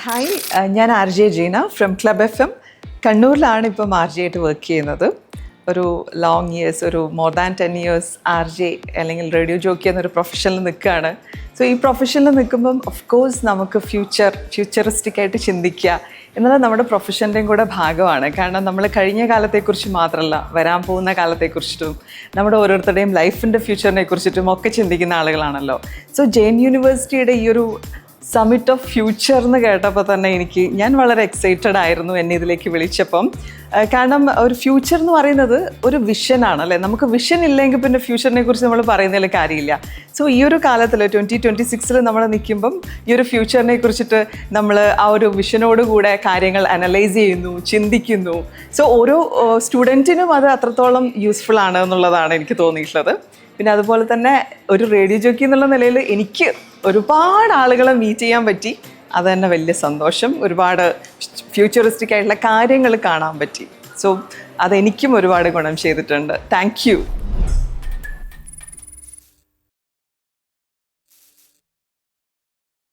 Hi, ഞാൻ R J Jeena from club FM. കണ്ണൂരിലാണ് ഇപ്പം ആർ ജെ ആയിട്ട് വർക്ക് ചെയ്യുന്നത്. ഒരു ലോങ് ഇയേഴ്സ്, ഒരു more than 10 years R J അല്ലെങ്കിൽ റേഡിയോ ജോക്കി എന്നൊരു പ്രൊഫഷനിൽ നിൽക്കുകയാണ്. സോ ഈ പ്രൊഫഷനിൽ നിൽക്കുമ്പം ഓഫ് കോഴ്സ് നമുക്ക് ഫ്യൂച്ചറിസ്റ്റിക് ആയിട്ട് ചിന്തിക്കുക എന്നുള്ളത് നമ്മുടെ പ്രൊഫഷൻ്റെയും കൂടെ ഭാഗമാണ്. കാരണം നമ്മൾ കഴിഞ്ഞ കാലത്തെക്കുറിച്ച് മാത്രമല്ല, വരാൻ പോകുന്ന കാലത്തെക്കുറിച്ചിട്ടും നമ്മുടെ ഓരോരുത്തരുടെയും ലൈഫിൻ്റെ ഫ്യൂച്ചറിനെ കുറിച്ചിട്ടും ഒക്കെ ചിന്തിക്കുന്ന ആളുകളാണല്ലോ. സോ ജെയിൻ യൂണിവേഴ്സിറ്റിയുടെ ഈ ഒരു സമ്മിറ്റ് ഓഫ് ഫ്യൂച്ചർ എന്ന് കേട്ടപ്പോൾ തന്നെ ഞാൻ വളരെ എക്സൈറ്റഡ് ആയിരുന്നു എന്നെ ഇതിലേക്ക് വിളിച്ചപ്പം. കാരണം ഒരു ഫ്യൂച്ചർ എന്ന് പറയുന്നത് ഒരു വിഷനാണ് അല്ലേ. നമുക്ക് വിഷൻ ഇല്ലെങ്കിൽ പിന്നെ ഫ്യൂച്ചറിനെ കുറിച്ച് നമ്മൾ പറയുന്നതിൽ കാര്യമില്ല. സോ ഈ ഒരു കാലത്തിൽ 2026 നമ്മൾ നിൽക്കുമ്പം ഈ ഒരു ഫ്യൂച്ചറിനെ കുറിച്ചിട്ട് നമ്മൾ ആ ഒരു വിഷനോടുകൂടെ കാര്യങ്ങൾ അനലൈസ് ചെയ്യുന്നു, ചിന്തിക്കുന്നു. സോ ഓരോ സ്റ്റുഡൻറ്റിനും അത് അത്രത്തോളം യൂസ്ഫുൾ ആണ് എന്നുള്ളതാണ് എനിക്ക് തോന്നിയിട്ടുള്ളത്. പിന്നെ അതുപോലെ തന്നെ ഒരു റേഡിയോ ജോക്കി എന്നുള്ള നിലയിൽ എനിക്ക് ഒരുപാട് ആളുകളെ മീറ്റ് ചെയ്യാൻ പറ്റി. അത് തന്നെ വലിയ സന്തോഷം. ഒരുപാട് ഫ്യൂച്ചറിസ്റ്റിക് ആയിട്ടുള്ള കാര്യങ്ങൾ കാണാൻ പറ്റി. സോ അതെനിക്കും ഒരുപാട് ഗുണം ചെയ്തിട്ടുണ്ട്. Thank you.